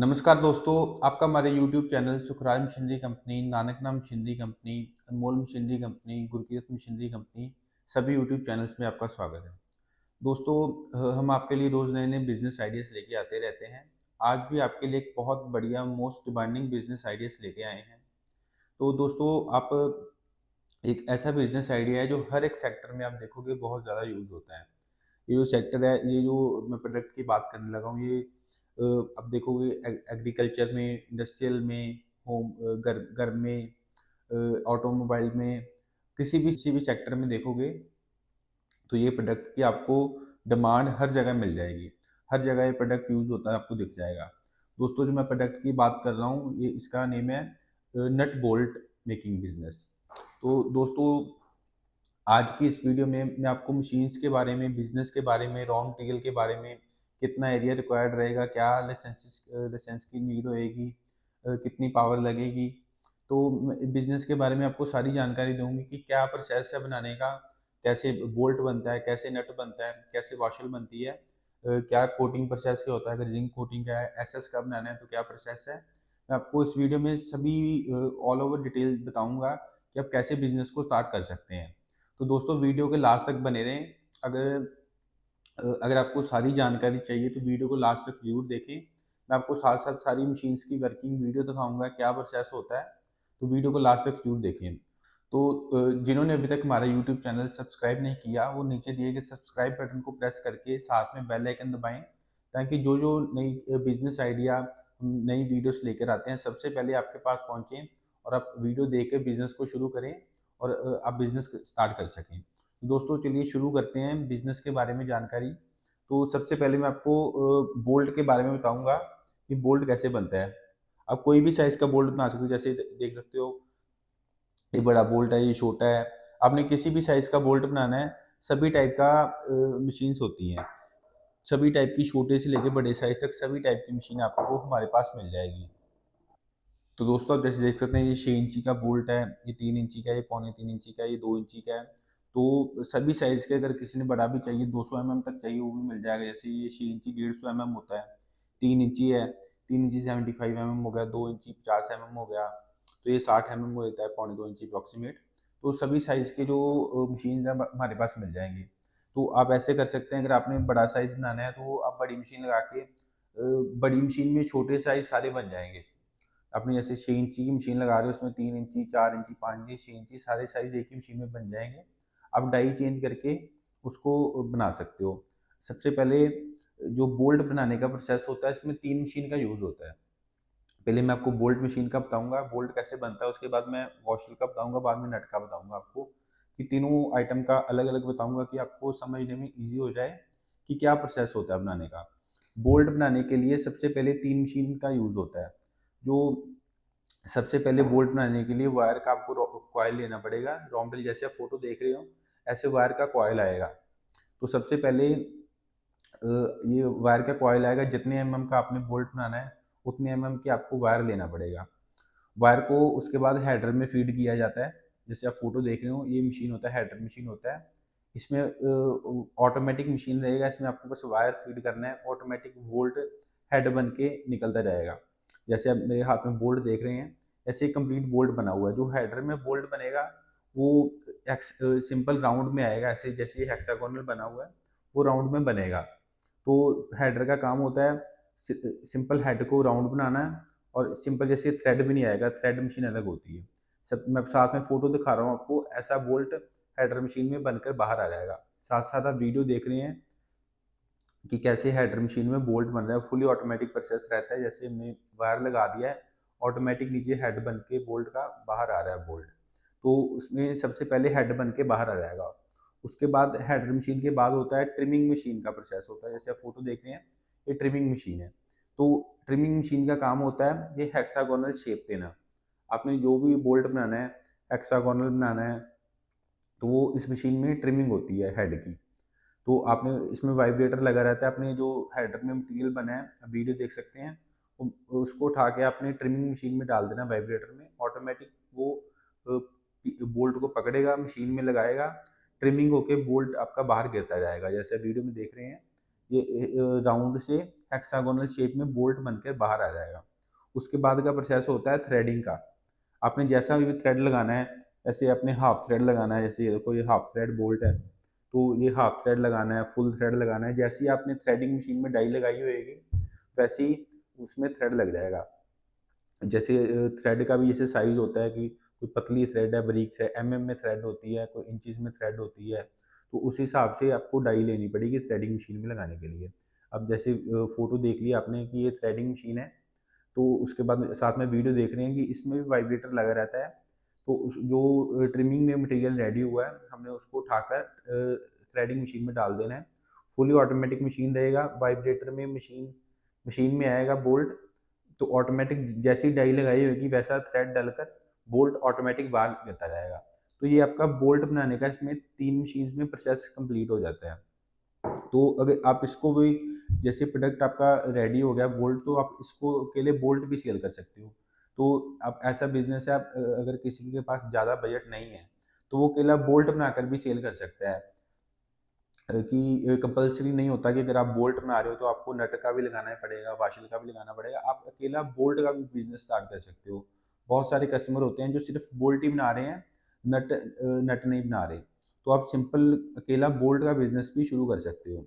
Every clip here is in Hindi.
नमस्कार दोस्तों, आपका हमारे YouTube channel Sukhraj machinery company, Nanak Naam machinery company, Anmol machinery company, Gurkirat machinery company, सभी यूट्यूब चैनल्स में आपका स्वागत है। दोस्तों, हम आपके लिए रोज़ नए-नए बिज़नेस आइडियाज़ लेके आते रहते हैं। आज भी आपके लिए एक बहुत बढ़िया मोस्ट डिमांडिंग बिज़नेस आइडियाज़ लेके आए हैं। तो दोस्तों, आप एक ऐसा बिज़नेस आइडिया है जो हर एक सेक्टर में आप देखोगे बहुत ज़्यादा यूज़ होता है। ये जो सेक्टर है, ये जो मैं प्रोडक्ट की बात करने लगा हूँ, ये अब देखोगे एग्रीकल्चर में, इंडस्ट्रियल में, होम घर घर में, ऑटोमोबाइल में, किसी भी सेक्टर में देखोगे तो ये प्रोडक्ट की आपको डिमांड हर जगह मिल जाएगी। हर जगह ये प्रोडक्ट यूज़ होता है, आपको दिख जाएगा। दोस्तों, जो मैं प्रोडक्ट की बात कर रहा हूँ, ये इसका नेम है नट बोल्ट मेकिंग बिज़नेस। तो दोस्तों, आज की इस वीडियो में मैं आपको मशीन्स के बारे में, बिज़नेस के बारे में, रॉ मटेरियल के बारे में, कितना एरिया रिक्वायर्ड रहेगा, क्या लाइसेंस की नीड होएगी, कितनी पावर लगेगी। तो बिज़नेस के बारे में आपको सारी जानकारी दूँगी कि क्या प्रोसेस है बनाने का, कैसे बोल्ट बनता है, कैसे नट बनता है, कैसे वॉशल बनती है, क्या कोटिंग प्रोसेस क्या होता है, अगर ज़िंक कोटिंग का है, एसएस का बनाना है तो क्या प्रोसेस है। मैं आपको इस वीडियो में सभी ऑल ओवर डिटेल बताऊँगा कि आप कैसे बिज़नेस को स्टार्ट कर सकते हैं। तो दोस्तों, वीडियो के लास्ट तक बने रहें। अगर आपको सारी जानकारी चाहिए तो वीडियो को लास्ट तक ज़रूर देखें। मैं आपको साथ-साथ सारी मशीन्स की वर्किंग वीडियो दिखाऊँगा, क्या प्रोसेस होता है, तो वीडियो को लास्ट तक ज़रूर देखें। तो जिन्होंने अभी तक हमारा यूट्यूब चैनल सब्सक्राइब नहीं किया, वो नीचे दिए गए सब्सक्राइब बटन को प्रेस करके साथ में बेल आइकन दबाएँ, ताकि जो-जो नई बिज़नेस आइडिया, नई वीडियोज़ लेकर आते हैं, सबसे पहले आपके पास पहुँचे और आप वीडियो देख के बिज़नेस को शुरू करें और आप बिज़नेस स्टार्ट कर सकें। दोस्तों, चलिए शुरू करते हैं बिज़नेस के बारे में जानकारी। तो सबसे पहले मैं आपको बोल्ट के बारे में बताऊँगा कि बोल्ट कैसे बनता है। आप कोई भी साइज़ का बोल्ट बना सकते हो, जैसे देख सकते हो, ये बड़ा बोल्ट है, ये छोटा है। आपने किसी भी साइज़ का बोल्ट बनाना है, सभी टाइप का मशीन्स होती हैं। सभी टाइप की, छोटे से लेके बड़े साइज़ तक सभी टाइप की मशीन आपको हमारे पास मिल जाएगी। तो दोस्तों, आप जैसे देख सकते हैं, ये 6 इंची का बोल्ट है, ये 3 इंची का है, ये पौने 3 इंची का है, ये 2 इंची का है। तो सभी साइज़ के, अगर किसी ने बड़ा भी चाहिए, 200 एमएम तक चाहिए, वो भी मिल जाएगा। जैसे ये 6 इंची 150 एमएम होता है, 3 इंची है, 3 इंची 75 एमएम हो गया, 2 इंची 50 एमएम हो गया, तो ये 60 एमएम हो जाता है, पौने 2 इंची अप्रॉक्सिमेट। तो सभी साइज़ के जो मशीन्स हैं हमारे पास मिल जाएँगी। तो आप ऐसे कर सकते हैं, अगर आपने बड़ा साइज़ बनाना है तो आप बड़ी मशीन लगा के बड़ी मशीन में छोटे साइज़ सारे बन जाएँगे। आपने जैसे 6 इंची की मशीन लगा रहे हो, उसमें 3 इंची, 4 इंची, 5 इंची, 6 इंची सारे साइज़ एक ही मशीन में बन जाएँगे। आप डाई चेंज करके उसको बना सकते हो। सबसे पहले जो बोल्ट बनाने का प्रोसेस होता है, इसमें 3 मशीन का यूज़ होता है। पहले मैं आपको बोल्ट मशीन का बताऊँगा, बोल्ट कैसे बनता है, उसके बाद मैं वॉशर का बताऊँगा, बाद में नट का बताऊँगा आपको, कि तीनों आइटम का अलग-अलग बताऊँगा कि आपको समझने में ईज़ी हो जाए कि क्या प्रोसेस होता है बनाने का। बोल्ट बनाने के लिए सबसे पहले 3 मशीन का यूज़ होता है। जो सबसे पहले बोल्ट बनाने के लिए वायर का आपको कॉइल लेना पड़ेगा। रॉ मटेरियल जैसे आप फोटो देख रहे हो, ऐसे वायर का कॉइल आएगा। तो सबसे पहले ये वायर का कॉइल आएगा, जितने एमएम का आपने बोल्ट बनाना है, उतने एमएम की आपको वायर लेना पड़ेगा। वायर को उसके बाद हेडर में फीड किया जाता है। जैसे आप फोटो देख रहे हो, ये मशीन होता है, हेडर मशीन होता है। इसमें ऑटोमेटिक मशीन रहेगा, इसमें आपको बस वायर फीड करना है, ऑटोमेटिक बोल्ट हेड बन के निकलता जाएगा। जैसे आप मेरे हाथ में बोल्ट देख रहे हैं, ऐसे ही कंप्लीट बोल्ट बना हुआ है। जो हेडर में बोल्ट बनेगा, वो सिंपल राउंड में आएगा, ऐसे जैसे ये हेक्सागोनल बना हुआ है, वो राउंड में बनेगा। तो हेडर का काम होता है सिंपल हेड को राउंड बनाना है, और सिंपल जैसे थ्रेड भी नहीं आएगा, थ्रेड मशीन अलग होती है। सब मैं साथ में फोटो दिखा रहा हूँ आपको, ऐसा बोल्ट हेडर मशीन में बनकर बाहर आ जाएगा। साथ साथ आप वीडियो देख रहे हैं कि कैसे हेडर मशीन में बोल्ट बन रहा है। फुली ऑटोमेटिक प्रोसेस रहता है, जैसे हमने वायर लगा दिया है, ऑटोमेटिक नीचे हेड बन के बोल्ट का बाहर आ रहा है बोल्ट। तो उसमें सबसे पहले हेड बन के बाहर आ जाएगा। उसके बाद हेडर मशीन के बाद होता है ट्रिमिंग मशीन का प्रोसेस होता है। जैसे आप फोटो देख रहे हैं, ये ट्रिमिंग मशीन है। तो ट्रिमिंग मशीन का काम होता है ये हेक्सागोनल शेप देना। आपने जो भी बोल्ट बनाना है, हेक्सागोनल बनाना है, तो वो इस मशीन में ट्रिमिंग होती है हेड की। तो आपने इसमें वाइब्रेटर लगा रहता है, आपने जो हेडर में मटेरियल बना है, वीडियो देख सकते हैं, उसको उठा के आपने ट्रिमिंग मशीन में डाल देना वाइब्रेटर में, ऑटोमेटिक वो बोल्ट को पकड़ेगा, मशीन में लगाएगा, ट्रिमिंग होके बोल्ट आपका बाहर गिरता जाएगा, जैसे वीडियो में देख रहे हैं। ये राउंड से हेक्सागोनल शेप में बोल्ट बनकर बाहर आ जाएगा। उसके बाद का प्रोसेस होता है थ्रेडिंग का। आपने जैसा भी थ्रेड लगाना है, जैसे अपने हाफ थ्रेड लगाना है, जैसे कोई हाफ थ्रेड बोल्ट है तो ये हाफ थ्रेड लगाना है, फुल थ्रेड लगाना है, जैसे ही आपने थ्रेडिंग मशीन में डाई लगाई होगी वैसे ही उसमें थ्रेड लग जाएगा। जैसे थ्रेड का भी जैसे साइज होता है कि कोई पतली थ्रेड है, बारीक थ्रेड, में थ्रेड होती है, कोई इंचज में थ्रेड होती है, तो उस हिसाब से आपको डाई लेनी पड़ेगी थ्रेडिंग मशीन में लगाने के लिए। अब जैसे फोटो देख लिया आपने कि ये थ्रेडिंग मशीन है, तो उसके बाद साथ में वीडियो देख रहे हैं कि इसमें भी वाइब्रेटर लगा रहता है। तो जो ट्रिमिंग में मटेरियल रेडी हुआ है हमने उसको उठाकर थ्रेडिंग मशीन में डाल देना है। फुली ऑटोमेटिक मशीन रहेगा, वाइब्रेटर में मशीन मशीन में आएगा बोल्ट, तो ऑटोमेटिक जैसी डाई लगाई होगी वैसा थ्रेड डालकर बोल्ट ऑटोमेटिक बाहर गिरता जाएगा। तो ये आपका बोल्ट बनाने का इसमें 3 मशीन्स में प्रोसेस कंप्लीट हो जाता है। तो अगर आप इसको भी जैसे प्रोडक्ट आपका रेडी हो गया बोल्ट, तो आप इसको अकेले बोल्ट भी सेल कर सकते हो। तो आप ऐसा बिजनेस है, आप अगर किसी के पास ज़्यादा बजट नहीं है तो वो अकेला बोल्ट बनाकर भी सेल कर सकता है। कि कंपल्सरी नहीं होता कि अगर आप बोल्ट बना रहे हो तो आपको नट का भी लगाना पड़ेगा, वाशल का भी लगाना पड़ेगा। आप अकेला बोल्ट का भी बिजनेस स्टार्ट कर सकते हो। बहुत सारे कस्टमर होते हैं जो सिर्फ बोल्ट ही बना रहे हैं, नट नहीं बना रहे, तो आप सिंपल अकेला बोल्ट का बिजनेस भी शुरू कर सकते हो।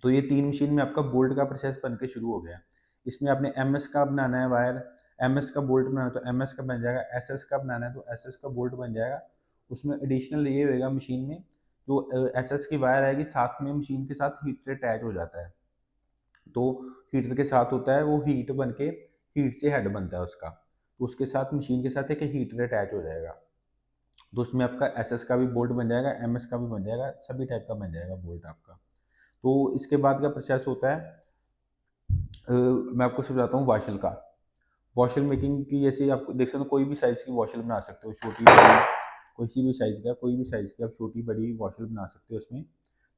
तो ये 3 मशीन में आपका बोल्ट का प्रोसेस बन के शुरू हो गया। इसमें आपने एमएस का बनाना है वायर, एमएस का बोल्ट बनाना है तो एमएस का बन जाएगा, एसएस का बनाना है तो एसएस का बोल्ट बन जाएगा। उसमें एडिशनल ये होएगा मशीन में, जो एसएस की वायर आएगी साथ में मशीन के साथ हीटर अटैच हो जाता है। तो हीटर के साथ होता है वो हीट बन के, हीट से हेड बनता है उसका, तो उसके साथ मशीन के साथ एक हीटर अटैच हो जाएगा। तो उसमें आपका एसएस का भी बोल्ट बन जाएगा, एमएस का भी बन जाएगा, सभी टाइप का बन जाएगा बोल्ट आपका। तो इसके बाद का प्रोसेस होता है, मैं आपको समझाता हूँ वाशल का। वॉशल मेकिंग की जैसे आप देख सकते हो कोई भी साइज़ की वॉशल बना सकते हो, छोटी बड़ी किसी भी साइज़ का, कोई भी साइज़ की आप छोटी बड़ी वॉशल बना सकते हो इसमें।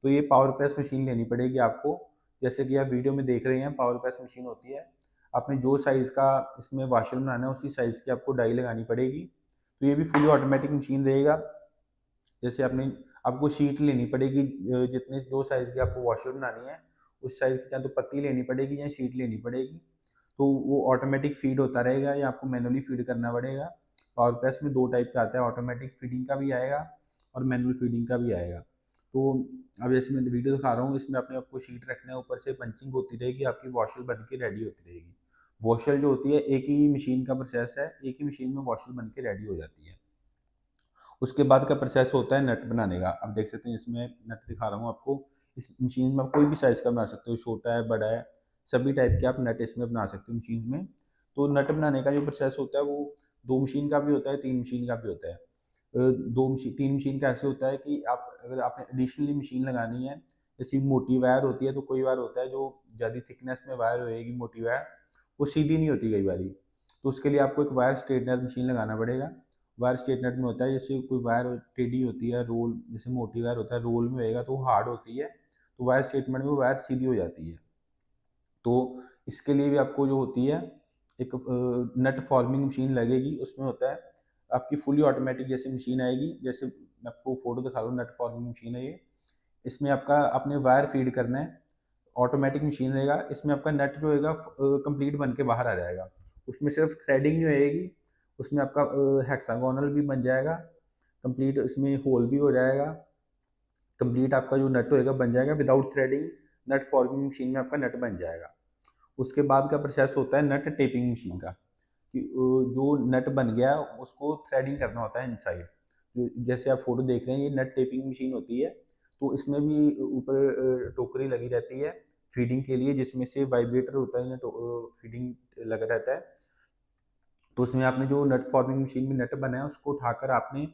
तो ये पावर प्रेस मशीन लेनी पड़ेगी आपको। जैसे कि आप वीडियो में देख रहे हैं पावर प्रेस मशीन होती है। आपने जो साइज़ का इसमें वॉशल बनाना है उसी साइज़ की आपको डाई लगानी पड़ेगी। तो ये भी फुली ऑटोमेटिक मशीन रहेगा। जैसे आपको शीट लेनी पड़ेगी, जितने जो साइज़ की आपको वॉशर बनानी है उस साइज़ की, चाहे तो पत्ती लेनी पड़ेगी या शीट लेनी पड़ेगी। तो वो ऑटोमेटिक फीड होता रहेगा या आपको मैनुअली फीड करना पड़ेगा। पावर प्रेस में 2 टाइप का आता है, ऑटोमेटिक फीडिंग का भी आएगा और मैनुअल फीडिंग का भी आएगा। तो अब जैसे मैं वीडियो दिखा रहा हूँ इसमें अपने आपको शीट रखना है, ऊपर से पंचिंग होती रहेगी, आपकी वॉशल बन के रेडी होती रहेगी। वॉशल जो होती है एक ही मशीन का प्रोसेस है, एक ही मशीन में वॉशल बन के रेडी हो जाती है। उसके बाद का प्रोसेस होता है नट बनाने का। अब देख सकते हैं इसमें नट दिखा रहा हूँ आपको। इस मशीन में आप कोई भी साइज़ का बना सकते हो, छोटा है, बड़ा है, सभी टाइप के आप नट इसमें बना सकते हो मशीन में। तो नट बनाने का जो प्रोसेस होता है वो 2 मशीन का भी होता है, 3 मशीन का भी होता है। 3 मशीन का ऐसे होता है कि आप अगर आपने एडिशनली मशीन लगानी है, जैसे मोटी वायर होती है तो कोई वायर होता है जो ज़्यादा थिकनेस में वायर होएगी मोटी वायर, वो सीधी नहीं होती कई बारी। तो उसके लिए आपको एक वायर स्ट्रेटनर मशीन लगाना पड़ेगा। वायर स्ट्रेटनर में होता है जैसे कोई वायर टेढ़ी होती है, रोल जैसे मोटी वायर होता है रोल में होएगा तो वो हार्ड होती है, तो वायर स्ट्रेटनर में वो वायर सीधी हो जाती है। तो इसके लिए भी आपको जो होती है एक नट फॉर्मिंग मशीन लगेगी। उसमें होता है आपकी फुली ऑटोमेटिक जैसे मशीन आएगी, जैसे मैं आपको फोटो दिखा रहा हूँ, नट फॉर्मिंग मशीन है ये। इसमें आपका आपने वायर फीड करना है, ऑटोमेटिक मशीन रहेगा। इसमें आपका नट जो होगा कंप्लीट बन के बाहर आ जाएगा। उसमें सिर्फ थ्रेडिंग नहीं होएगी, उसमें आपका हेक्सागोनल भी बन जाएगा कंप्लीट, इसमें होल भी हो जाएगा। कंप्लीट आपका जो नट होएगा बन जाएगा विदाउट थ्रेडिंग। नट फॉर्मिंग मशीन में आपका नट बन जाएगा। उसके बाद का प्रोसेस होता है नट टेपिंग मशीन का, कि जो नट बन गया उसको थ्रेडिंग करना होता है इनसाइड। जैसे आप फोटो देख रहे हैं ये नट टेपिंग मशीन होती है। तो इसमें भी ऊपर टोकरी लगी रहती है फीडिंग के लिए, जिसमें से वाइब्रेटर होता है, फीडिंग लगा रहता है। तो उसमें आपने जो नट फॉर्मिंग मशीन में नट बना है उसको उठाकर आपने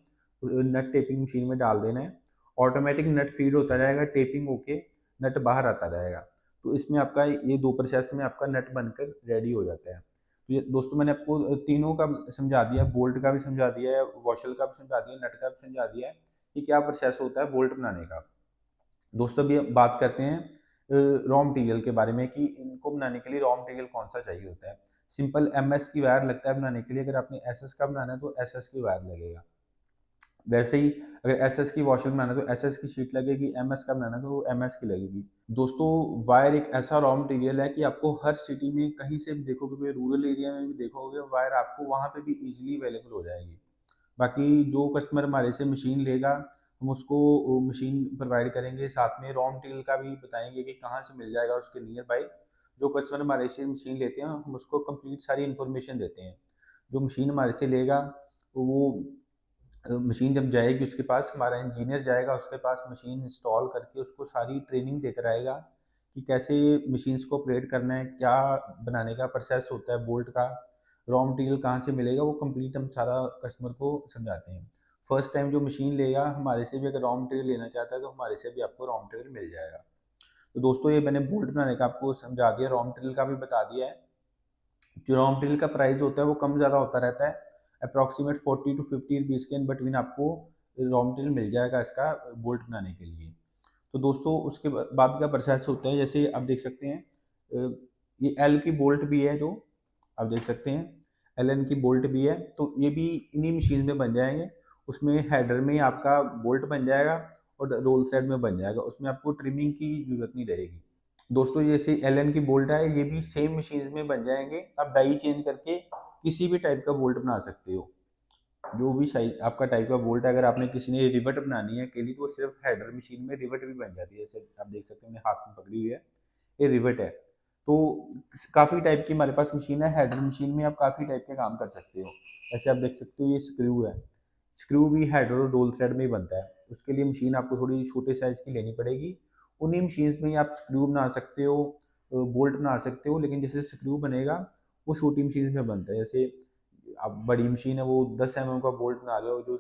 नट टेपिंग मशीन में डाल देना है। ऑटोमेटिक नट फीड होता रहेगा, टेपिंग होके नट बाहर आता रहेगा। तो इसमें आपका ये 2 प्रोसेस में आपका नट बनकर रेडी हो जाता है। तो ये दोस्तों मैंने आपको तीनों का समझा दिया, बोल्ट का भी समझा दिया है, वॉशल का भी समझा दिया, नट का भी समझा दिया है कि क्या प्रोसेस होता है बोल्ट बनाने का। दोस्तों अभी बात करते हैं रॉ मटेरियल के बारे में कि इनको बनाने के लिए रॉ मटेरियल कौन सा चाहिए होता है। सिंपल एमएस की वायर लगता है बनाने के लिए, अगर आपने एसएस का बनाना है तो एसएस की वायर लगेगा। वैसे ही अगर एसएस की वॉशर बनाना है तो एसएस की शीट लगेगी, एमएस का बनाना है तो एमएस की लगेगी। दोस्तों वायर एक ऐसा रॉ मटेरियल है कि आपको हर सिटी में कहीं से भी देखोगे, कोई रूरल एरिया में भी देखोगे, वायर आपको वहाँ पे भी इजीली अवेलेबल हो जाएगी। बाकी जो कस्टमर हमारे से मशीन लेगा, हम उसको मशीन प्रोवाइड करेंगे, साथ में रॉ मटेरियल का भी बताएंगे कि कहाँ से मिल जाएगा उसके नियर बाय। जो कस्टमर हमारे से मशीन लेते हैं हम उसको कंप्लीट सारी इन्फॉर्मेशन देते हैं। जो मशीन हमारे से लेगा तो वो मशीन जब जाएगी उसके पास, हमारा इंजीनियर जाएगा उसके पास, मशीन इंस्टॉल करके उसको सारी ट्रेनिंग देकर आएगा कि कैसे मशीन्स को ऑपरेट करना है, क्या बनाने का प्रोसेस होता है, बोल्ट का रॉ मटेरियल कहाँ से मिलेगा, वो कंप्लीट हम सारा कस्टमर को समझाते हैं। फर्स्ट टाइम जो मशीन लेगा हमारे से भी अगर रॉ मटेरियल लेना चाहता है तो हमारे से भी आपको रॉ मटेरियल मिल जाएगा। तो दोस्तों ये मैंने बोल्ट बनाने का आपको समझा दिया, रॉ मटेरियल का भी बता दिया है। जो रॉ मटेरियल का प्राइस होता है वो कम ज़्यादा होता रहता है, अप्रॉक्सीमेट 40 to 50 रुपीज़ के इन बिटवीन आपको रॉ मटेरियल मिल जाएगा इसका बोल्ट बनाने के लिए। तो दोस्तों उसके बाद का प्रोसेस होता है, जैसे आप देख सकते हैं ये एल की बोल्ट भी है, जो आप देख सकते हैं एल एन की बोल्ट भी है, तो ये भी इन्हीं मशीन में बन जाएंगे। उसमें हेडर में आपका बोल्ट बन जाएगा और रोल साइड में बन जाएगा, उसमें आपको ट्रिमिंग की जरूरत नहीं रहेगी। दोस्तों जैसे एल एन की बोल्ट है, ये भी सेम मशीन में बन जाएंगे, आप डाई चेंज करके किसी भी टाइप का बोल्ट बना सकते हो। जो भी साइज आपका टाइप का बोल्ट है, अगर आपने किसी ने रिवेट बनानी है अकेली तो सिर्फ हेडर मशीन में रिवेट भी बन जाती है। जैसे आप देख सकते हैं मैंने हाथ में पकड़ी हुई है, ये रिवेट है। तो काफ़ी टाइप की हमारे पास मशीन है, हेडर मशीन में आप काफ़ी टाइप के काम कर सकते हो। ऐसे आप देख सकते हो ये स्क्रू है, स्क्रू भी हेडर और रोल थ्रेड में ही बनता है। उसके लिए मशीन आपको थोड़ी छोटे साइज़ की लेनी पड़ेगी। उन्हीं मशीन में ही आप स्क्रू बना सकते हो, बोल्ट बना सकते हो, लेकिन जैसे स्क्रू बनेगा वो छोटी मशीन में बनता है। जैसे अब बड़ी मशीन है वो 10 mm का बोल्ट बना रहे हो, जो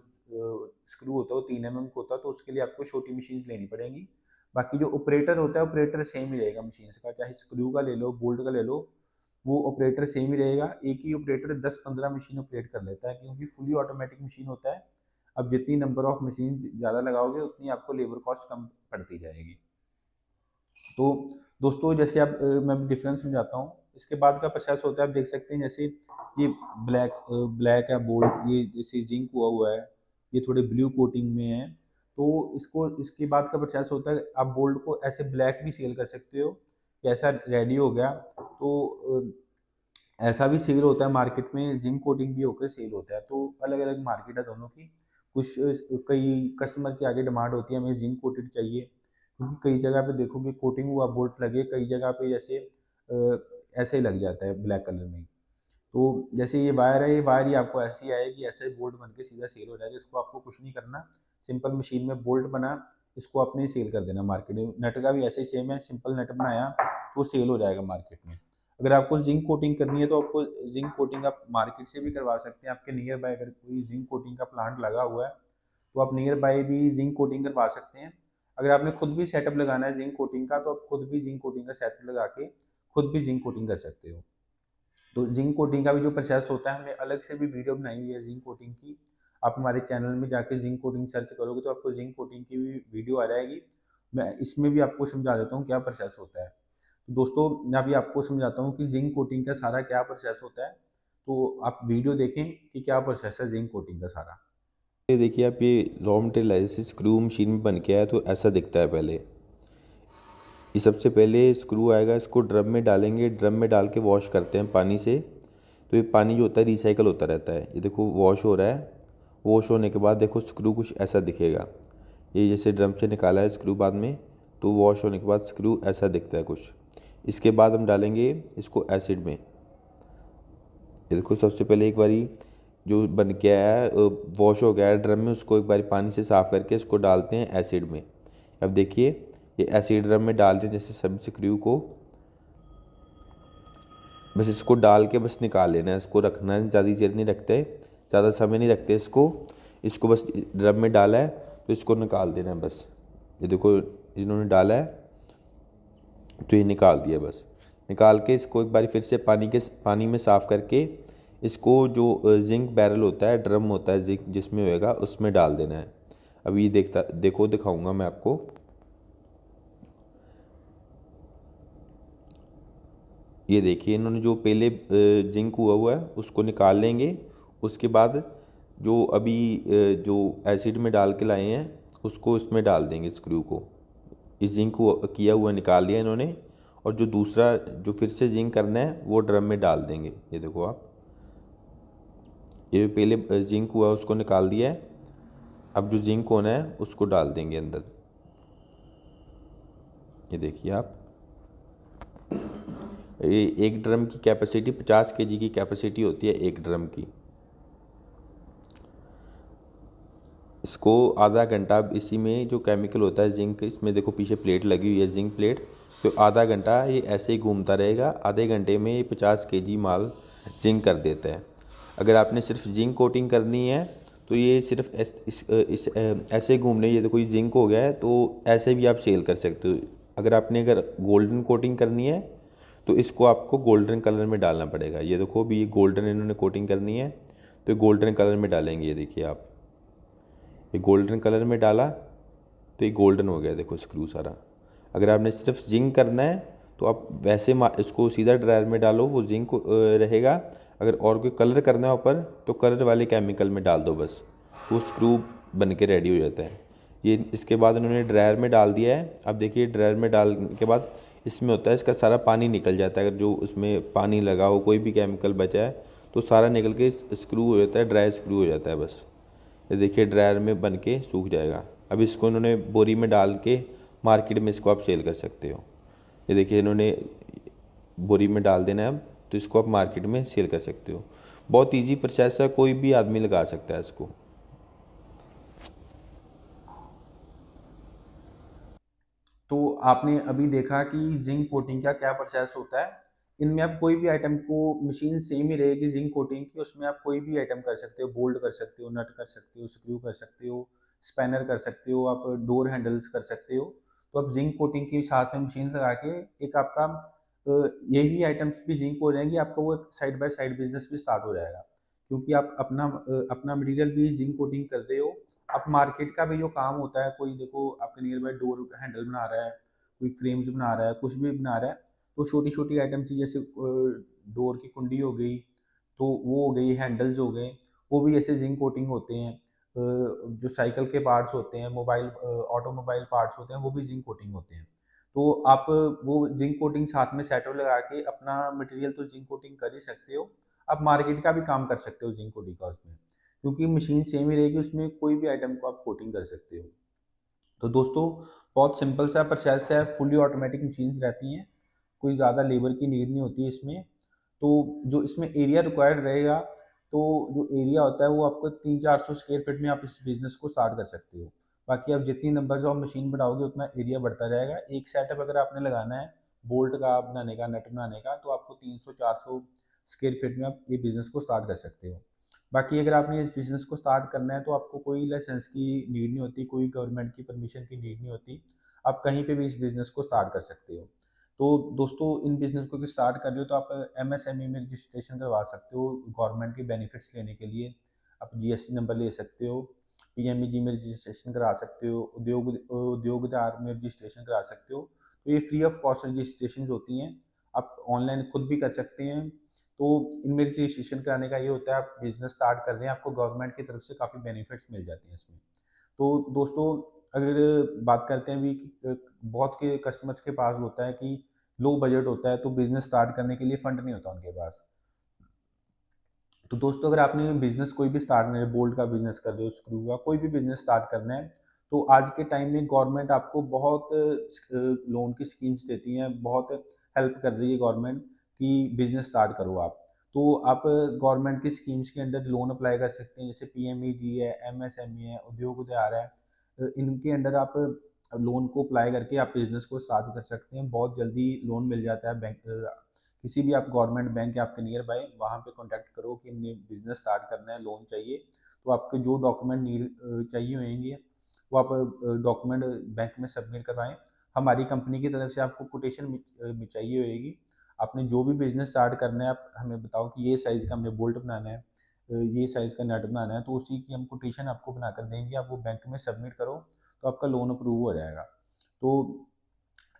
स्क्रू होता है वो 3 mm का होता है, तो उसके लिए आपको छोटी मशीन लेनी पड़ेगी। बाकी जो ऑपरेटर होता है ऑपरेटर सेम ही रहेगा मशीन का, चाहे स्क्रू का ले लो बोल्ट का ले लो, वो ऑपरेटर सेम ही रहेगा। एक ही ऑपरेटर 10-15 मशीन ऑपरेट कर लेता है, क्योंकि फुली ऑटोमेटिक मशीन होता है। अब जितनी नंबर ऑफ मशीन ज़्यादा लगाओगे उतनी आपको लेबर कॉस्ट कम पड़ती जाएगी। तो दोस्तों जैसे आप मैं डिफरेंस समझाता हूँ। इसके बाद का प्रोसेस होता है, आप देख सकते हैं जैसे ये ब्लैक ब्लैक है बोल्ट, ये जैसे जिंक हुआ हुआ है, ये थोड़े ब्लू कोटिंग में है। तो इसको इसके बाद का प्रोसेस होता है, आप बोल्ट को ऐसे ब्लैक भी सेल कर सकते हो कि ऐसा रेडी हो गया। तो ऐसा भी सेल होता है मार्केट में, जिंक कोटिंग भी होकर सेल होता है। तो अलग अलग मार्केट है दोनों की। कुछ कई कस्टमर की आगे डिमांड होती है हमें जिंक कोटेड चाहिए, क्योंकि कई जगह पे देखोगे कोटिंग हुआ बोल्ट लगे, कई जगह पे जैसे ऐसे ही लग जाता है ब्लैक कलर में। तो जैसे ये वायर है, ये वायर ही आपको ऐसी आएगी, ऐसे ही बोल्ट बन के सीधा सेल हो जाएगा। इसको आपको कुछ नहीं करना, सिंपल मशीन में बोल्ट बना, इसको आपने सेल कर देना मार्केट में। नट का भी ऐसे ही सेम है, सिंपल नट बनाया तो सेल हो जाएगा मार्केट में। अगर आपको जिंक कोटिंग करनी है तो आपको जिंक कोटिंग आप मार्केट से भी करवा सकते हैं। आपके नियर बाय अगर कोई जिंक कोटिंग का प्लांट लगा हुआ है तो आप नियर बाय भी जिंक कोटिंग करवा सकते हैं। अगर आपने खुद भी सेटअप लगाना है जिंक कोटिंग का तो आप खुद भी जिंक कोटिंग का सेटअप लगा के खुद भी जिंक कोटिंग कर सकते हो। तो जिंक कोटिंग का भी जो प्रोसेस होता है, हमने अलग से भी वीडियो बनाई हुई है जिंक कोटिंग की। आप हमारे चैनल में जाके जिंक कोटिंग सर्च करोगे तो आपको जिंक कोटिंग की भी वीडियो आ जाएगी। मैं इसमें भी आपको समझा देता हूँ क्या प्रोसेस होता है। तो दोस्तों मैं अभी आपको समझाता हूँ कि जिंक कोटिंग का सारा क्या प्रोसेस होता है। तो आप वीडियो देखें कि क्या प्रोसेस है जिंक कोटिंग का सारा। ये देखिए आप, ये रॉ मटेरियल जैसे स्क्रू मशीन में बन के आया तो ऐसा दिखता है पहले। ये सबसे पहले स्क्रू आएगा, इसको ड्रम में डालेंगे, ड्रम में डाल के वॉश करते हैं पानी से। तो ये पानी जो होता है रिसाइकल होता रहता है। ये देखो वॉश हो रहा है, वॉश होने के बाद देखो स्क्रू कुछ ऐसा दिखेगा। ये जैसे ड्रम से निकाला है स्क्रू बाद में, तो वॉश होने के बाद स्क्रू ऐसा दिखता है कुछ। इसके बाद हम डालेंगे इसको एसिड में। ये देखो सबसे पहले एक बारी जो बन गया है वॉश हो गया है ड्रम में, उसको एक बारी पानी से साफ़ करके इसको डालते हैं एसिड में। अब देखिए ये एसिड ड्रम में डाल दें जैसे सब स्क्रू को, बस इसको डाल के बस निकाल लेना है। इसको रखना है, ज़्यादा देर नहीं रखते, ज़्यादा समय नहीं रखते इसको। इसको बस ड्रम में डाला है तो इसको निकाल देना है बस। ये देखो इन्होंने डाला है तो ये निकाल दिया बस। निकाल के इसको एक बार फिर से पानी में साफ़ करके इसको जो जिंक बैरल होता है, ड्रम होता है जिंक जिसमें होएगा उसमें डाल देना है। अभी देखो दिखाऊंगा मैं आपको। ये देखिए इन्होंने जो पहले जिंक हुआ हुआ है उसको निकाल लेंगे। उसके बाद जो अभी जो एसिड में डाल के लाए हैं उसको इसमें डाल देंगे स्क्रू को। इस जिंक को किया हुआ निकाल लिया इन्होंने, और जो दूसरा जो फिर से जिंक करना है वो ड्रम में डाल देंगे। ये देखो आप, ये जो पहले जिंक हुआ उसको निकाल दिया है, अब जो जिंक होना है उसको डाल देंगे अंदर। ये देखिए आप, ये एक ड्रम की कैपेसिटी 50 केजी की कैपेसिटी होती है एक ड्रम की। इसको आधा घंटा इसी में जो केमिकल होता है जिंक, इसमें देखो पीछे प्लेट लगी हुई है जिंक प्लेट, तो आधा घंटा ये ऐसे ही घूमता रहेगा। आधे घंटे में ये 50 केजी माल जिंक कर देता है। अगर आपने सिर्फ जिंक कोटिंग करनी है तो ये सिर्फ ऐसे घूमने, ये देखो ये जिंक हो गया है, तो ऐसे भी आप सेल कर सकते हो। अगर गोल्डन कोटिंग करनी है तो इसको आपको गोल्डन कलर में डालना पड़ेगा। ये देखो अभी ये गोल्डन इन्होंने कोटिंग करनी है तो गोल्डन कलर में डालेंगे। ये देखिए आप, ये गोल्डन कलर में डाला तो ये गोल्डन हो गया देखो स्क्रू सारा। अगर आपने सिर्फ जिंक करना है तो आप वैसे इसको सीधा ड्रायर में डालो, वो जिंक रहेगा। अगर और कोई कलर करना है ऊपर तो कलर वाले केमिकल में डाल दो बस, वो स्क्रू बन के रेडी हो जाता है। ये इसके बाद उन्होंने ड्रायर में डाल दिया है। अब देखिए ड्रायर में डालने के बाद इसमें होता है इसका सारा पानी निकल जाता है। अगर जो उसमें पानी लगा हो, कोई भी केमिकल बचा है तो सारा निकल के स्क्रू हो जाता है, ड्राई स्क्रू हो जाता है बस। ये देखिए ड्रायर में बन के सूख जाएगा। अब इसको इन्होंने बोरी में डाल के मार्केट में इसको आप सेल कर सकते हो। ये देखिए इन्होंने बोरी में डाल देना है अब, तो इसको आप मार्केट में सेल कर सकते हो। बहुत इजी प्रोसेस है, कोई भी आदमी लगा सकता है इसको। तो आपने अभी देखा कि जिंक कोटिंग का क्या प्रोसेस होता है। इनमें आप कोई भी आइटम को, मशीन सेम ही रहेगी जिंक कोटिंग की, उसमें आप कोई भी आइटम कर सकते हो, बोल्ट कर सकते हो, नट कर सकते हो, स्क्रू कर सकते हो, स्पैनर कर सकते हो, आप डोर हैंडल्स कर सकते हो। तो आप जिंक कोटिंग के साथ में मशीन लगा के एक आपका ये भी आइटम्स भी जिंक हो जाएंगी, आपका वो एक साइड बाय साइड बिजनेस भी स्टार्ट हो जाएगा। क्योंकि आप अपना मटेरियल भी जिंक कोटिंग कर रहे हो। अब मार्केट का भी जो काम होता है, कोई देखो आपके नियर बाय डोर हैंडल बना रहा है, कोई फ्रेम्स बना रहा है, कुछ भी बना रहा है, तो छोटी छोटी आइटम्स जैसे डोर की कुंडी हो गई, तो वो हो गई, हैंडल्स हो गए, वो भी ऐसे जिंक कोटिंग होते हैं। जो साइकिल के पार्ट्स होते हैं, मोबाइल ऑटोमोबाइल पार्ट्स होते हैं, वो भी जिंक कोटिंग होते हैं। तो आप वो जिंक कोटिंग साथ में सेटो लगा के अपना मटेरियल तो जिंक कोटिंग कर ही सकते हो, आप मार्केट का भी काम कर सकते हो जिंक कोटिंग का उसमें, क्योंकि मशीन सेम ही रहेगी, उसमें कोई भी आइटम को आप कोटिंग कर सकते हो। तो दोस्तों, बहुत सिंपल सा प्रोसेस है, फुली ऑटोमेटिक मशीन्स रहती हैं, कोई ज़्यादा लेबर की नीड नहीं होती है इसमें। तो जो इसमें एरिया रिक्वायर्ड रहेगा, तो जो एरिया होता है वो आपको 300-400 स्क्वायर फीट में आप इस बिज़नेस को स्टार्ट कर सकते हो। बाकी आप जितनी नंबर्स ऑफ मशीन बढ़ाओगे उतना एरिया बढ़ता जाएगा। एक सेटअप अगर आपने लगाना है बोल्ट का बनाने का, नट बनाने का, तो आपको 300-400 स्क्वायर फीट में आप ये बिज़नेस को स्टार्ट कर सकते हो। बाकी अगर आपने इस बिज़नेस को स्टार्ट करना है तो आपको कोई लाइसेंस की नीड नहीं होती, कोई गवर्नमेंट की परमिशन की नीड नहीं होती, आप कहीं पे भी इस बिज़नेस को स्टार्ट कर सकते हो। तो दोस्तों, इन बिज़नेस को स्टार्ट कर रहे हो तो आप एमएसएमई में रजिस्ट्रेशन करवा सकते हो गवर्नमेंट के बेनिफिट्स लेने के लिए। आप जीएसटी नंबर ले सकते हो, पीएमईजी में रजिस्ट्रेशन करा सकते हो, उद्योगदार में रजिस्ट्रेशन करा सकते हो। तो ये फ्री ऑफ कॉस्ट रजिस्ट्रेशन होती हैं, आप ऑनलाइन खुद भी कर सकते हैं। तो इनमें रजिस्ट्रेशन कराने का ये होता है, आप बिजनेस स्टार्ट कर रहे हैं, आपको गवर्नमेंट की तरफ से काफ़ी बेनिफिट्स मिल जाते हैं इसमें। तो दोस्तों, अगर बात करते हैं भी कि बहुत के कस्टमर्स के पास होता है कि लो बजट होता है, तो बिजनेस स्टार्ट करने के लिए फंड नहीं होता उनके पास। तो दोस्तों, अगर आपने बिजनेस कोई भी स्टार्ट करना है, बोल्ट का बिजनेस कर रहे हो, स्क्रू का कोई भी बिजनेस स्टार्ट करना है, तो आज के टाइम में गवर्नमेंट आपको बहुत लोन की स्कीम्स देती हैं, बहुत हेल्प कर रही है गवर्नमेंट कि बिजनेस स्टार्ट करो आप। तो आप गवर्नमेंट की स्कीम्स के अंडर लोन अप्लाई कर सकते हैं, जैसे पीएमईजी है, एमएसएमई है, उद्योग उद्यार है। इनके अंडर आप लोन को अप्लाई करके आप बिजनेस को स्टार्ट कर सकते हैं, बहुत जल्दी लोन मिल जाता है। बैंक किसी भी आप गवर्नमेंट बैंक है आपके नियर बाय, वहाँ पे कॉन्टैक्ट करो कि हमने बिजनेस स्टार्ट करना है, लोन चाहिए। तो आपके जो डॉक्यूमेंट नीड चाहिए होंगे वो आप डॉक्यूमेंट बैंक में सबमिट करवाएं। हमारी कंपनी की तरफ से आपको कोटेशन चाहिए होगी। आपने जो भी बिजनेस स्टार्ट करना है, आप हमें बताओ कि ये साइज़ का हमने बोल्ट बनाना है, ये साइज़ का नट बनाना है, तो उसी की हम कोटेशन आपको बनाकर देंगे, आप वो बैंक में सबमिट करो, तो आपका लोन अप्रूव हो जाएगा। तो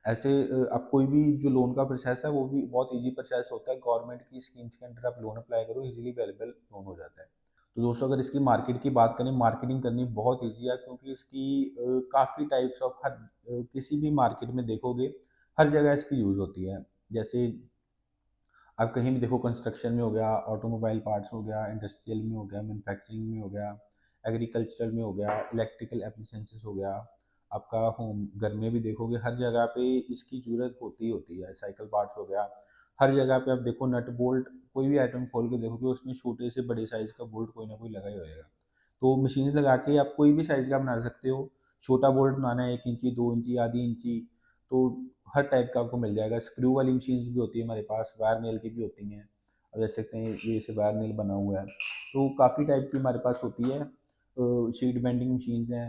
ऐसे आप कोई भी जो लोन का प्रोसेस है वो भी बहुत ईजी प्रोसेस होता है, गवर्नमेंट की स्कीम्स के अंडर आप लोन अप्लाई करो, इजीली अवेलेबल लोन हो जाता है। तो दोस्तों अगर इसकी मार्केट की बात करें, मार्केटिंग करनी बहुत ईज़ी है, क्योंकि इसकी काफ़ी टाइप्स ऑफ किसी भी मार्केट में देखोगे, हर जगह इसकी यूज़ होती है। जैसे आप कहीं भी देखो, कंस्ट्रक्शन में हो गया, ऑटोमोबाइल पार्ट्स हो गया, इंडस्ट्रियल में हो गया, मैन्युफैक्चरिंग में हो गया, एग्रीकल्चरल में हो गया, इलेक्ट्रिकल एप्लीकेंसेस हो गया, आपका होम घर में भी देखोगे हर जगह पे इसकी ज़रूरत होती है। साइकिल पार्ट्स हो गया, हर जगह पे आप देखो नट बोल्ट, कोई भी आइटम खोल के देखोगे उसमें छोटे से बड़े साइज़ का बोल्ट कोई ना कोई लगा ही होएगा। तो मशीन्स लगा के आप कोई भी साइज़ का बना सकते हो। छोटा बोल्ट बनाना है 1 इंची, 2 इंची, आधी इंची, तो हर टाइप का आपको मिल जाएगा। स्क्रू वाली मशीन्स भी होती है हमारे पास, वायर नेल की भी होती हैं। अब देख सकते हैं ये जैसे वायर नेल बना हुआ है, तो काफ़ी टाइप की हमारे पास होती है। शीट बेंडिंग मशीन्स हैं,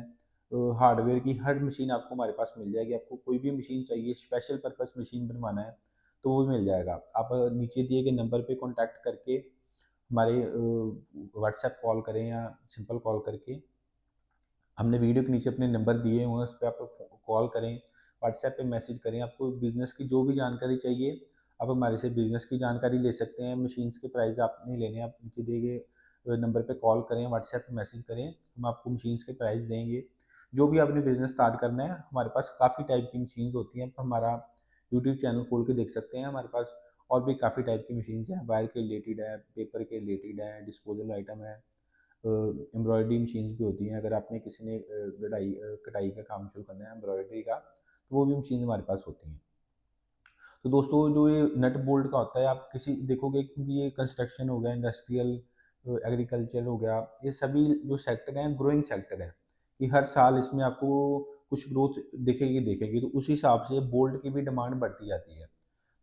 हार्डवेयर की हर मशीन आपको हमारे पास मिल जाएगी। आपको कोई भी मशीन चाहिए, स्पेशल पर्पस मशीन बनवाना है तो वो भी मिल जाएगा। आप नीचे दिए गए नंबर पे कॉन्टैक्ट करके हमारे व्हाट्सएप कॉल करें या सिंपल कॉल करके, हमने वीडियो के नीचे अपने नंबर दिए हुए हैं, उस पे आप कॉल करें, व्हाट्सएप पे मैसेज करें। आपको बिज़नेस की जो भी जानकारी चाहिए, आप हमारे से बिज़नेस की जानकारी ले सकते हैं। मशीन्स के प्राइस आप नहीं लेने, आप नीचे दिए गए नंबर पे कॉल करें, व्हाट्सएप पे मैसेज करें, हम आपको मशीन्स के प्राइस देंगे। जो भी आपने बिज़नेस स्टार्ट करना है, हमारे पास काफ़ी टाइप की मशीन्स होती हैं। आप हमारा यूट्यूब चैनल खोल के देख सकते हैं, हमारे पास और भी काफ़ी टाइप की मशीन्स हैं। वायर के रिलेटेड है, पेपर के रिलेटेड है, डिस्पोजल आइटम है, एम्ब्रॉयडरी मशीन्स भी होती हैं। अगर आपने किसी ने कटाई का काम शुरू करना है एम्ब्रॉयडरी का, तो वो भी मशीन हमारे पास होती हैं। तो दोस्तों जो ये नट बोल्ट का होता है, आप किसी देखोगे, क्योंकि ये कंस्ट्रक्शन हो गया, इंडस्ट्रियल, एग्रीकल्चर हो गया, ये सभी जो सेक्टर हैं ग्रोइंग सेक्टर है, कि हर साल इसमें आपको कुछ ग्रोथ दिखेगी, तो उस हिसाब से बोल्ट की भी डिमांड बढ़ती जाती है।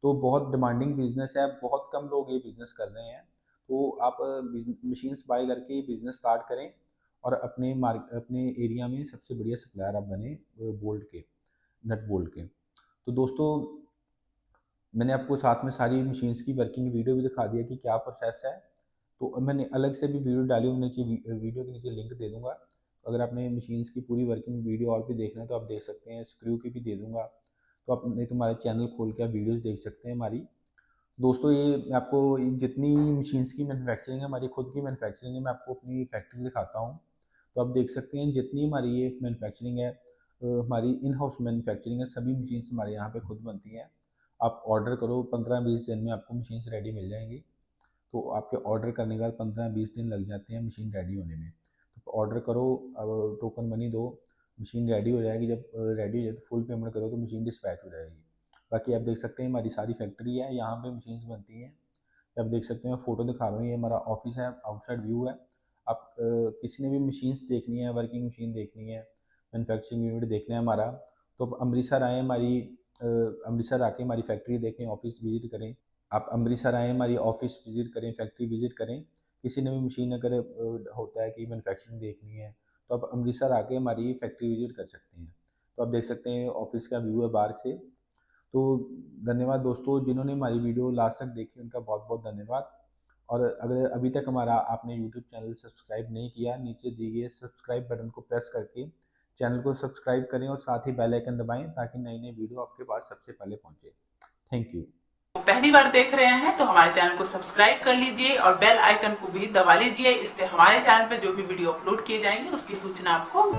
तो बहुत डिमांडिंग बिजनेस है, बहुत कम लोग ये बिजनेस कर रहे हैं। तो आप मशीन्स बाय करके बिजनेस स्टार्ट करें और अपने एरिया में सबसे बढ़िया सप्लायर आप बने बोल्ट के, नट बोल्ट के। तो दोस्तों मैंने आपको साथ में सारी मशीन्स की वर्किंग वीडियो भी दिखा दिया कि क्या प्रोसेस है। तो अब मैंने अलग से भी वीडियो डाली हूँ, नीचे वीडियो के नीचे लिंक दे दूंगा। तो अगर आपने मशीन्स की पूरी वर्किंग वीडियो और भी देखना है तो आप देख सकते हैं, स्क्रू की भी दे दूंगा। तो आप नहीं तो हमारे चैनल खोल के आप वीडियोज़ देख सकते हैं हमारी। दोस्तों ये मैं आपको जितनी मशीन्स की मैन्युफैक्चरिंग है, हमारी खुद की मैन्युफैक्चरिंग है, मैं आपको अपनी फैक्ट्री दिखाता हूँ। तो आप देख सकते हैं जितनी हमारी ये मैन्युफैक्चरिंग है, हमारी इन हाउस मैन्युफैक्चरिंग है, सभी मशीन्स हमारे यहाँ पे खुद बनती हैं। आप ऑर्डर करो, 15-20 दिन में आपको मशीन्स रेडी मिल जाएंगी। तो आपके ऑर्डर करने के बाद 15-20 दिन लग जाते हैं मशीन रेडी होने में। तो ऑर्डर करो, अब टोकन मनी दो, मशीन रेडी हो जाएगी। जब रेडी हो जाए तो फुल पेमेंट करो तो मशीन डिस्पैच हो जाएगी। बाकी आप देख सकते हैं हमारी सारी फैक्ट्री है, यहाँ पे मशीन्स बनती हैं। आप देख सकते हैं, मैं फ़ोटो दिखा रहा हूँ, ये हमारा ऑफिस है, आउटसाइड व्यू है। आप किसी ने भी मशीन्स देखनी है, वर्किंग मशीन देखनी है, मैन्युफैक्चरिंग यूनिट देखना है हमारा, तो आप अमृतसर आएँ, अमृतसर आके हमारी फैक्ट्री देखें, ऑफिस विजिट करें। आप अमृतसर आएँ, हमारी ऑफिस विजिट करें, फैक्ट्री विजिट करें। किसी ने भी मशीन अगर होता है कि मैन्युफैक्चरिंग देखनी है, तो आप अमृतसर आके हमारी फैक्ट्री विजिट कर सकते हैं। तो आप देख सकते हैं ऑफिस का व्यू है बाहर से। तो धन्यवाद दोस्तों, जिन्होंने हमारी वीडियो लास्ट तक देखी उनका बहुत बहुत धन्यवाद। और अगर अभी तक हमारा आपने यूट्यूब चैनल सब्सक्राइब नहीं किया, नीचे दिए गए सब्सक्राइब बटन को प्रेस करके चैनल को सब्सक्राइब करें और साथ ही बेल आइकन दबाएं, ताकि नई नई वीडियो आपके पास सबसे पहले पहुंचे। Thank you. पहली बार देख रहे हैं तो हमारे चैनल को सब्सक्राइब कर लीजिए और बेल आइकन को भी दबा लीजिए। इससे हमारे चैनल पर जो भी वीडियो अपलोड किए जाएंगे उसकी सूचना आपको।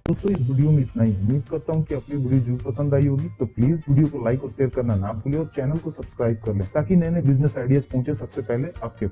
दोस्तों इस वीडियो में इतना ही। उम्मीद करता हूँ कि आपकी वीडियो जरूर पसंद आई होगी। तो प्लीज वीडियो को लाइक और शेयर करना ना भूलें और चैनल को सब्सक्राइब कर लें, ताकि नए नए बिजनेस आइडियाज पहुंचे सबसे पहले आपके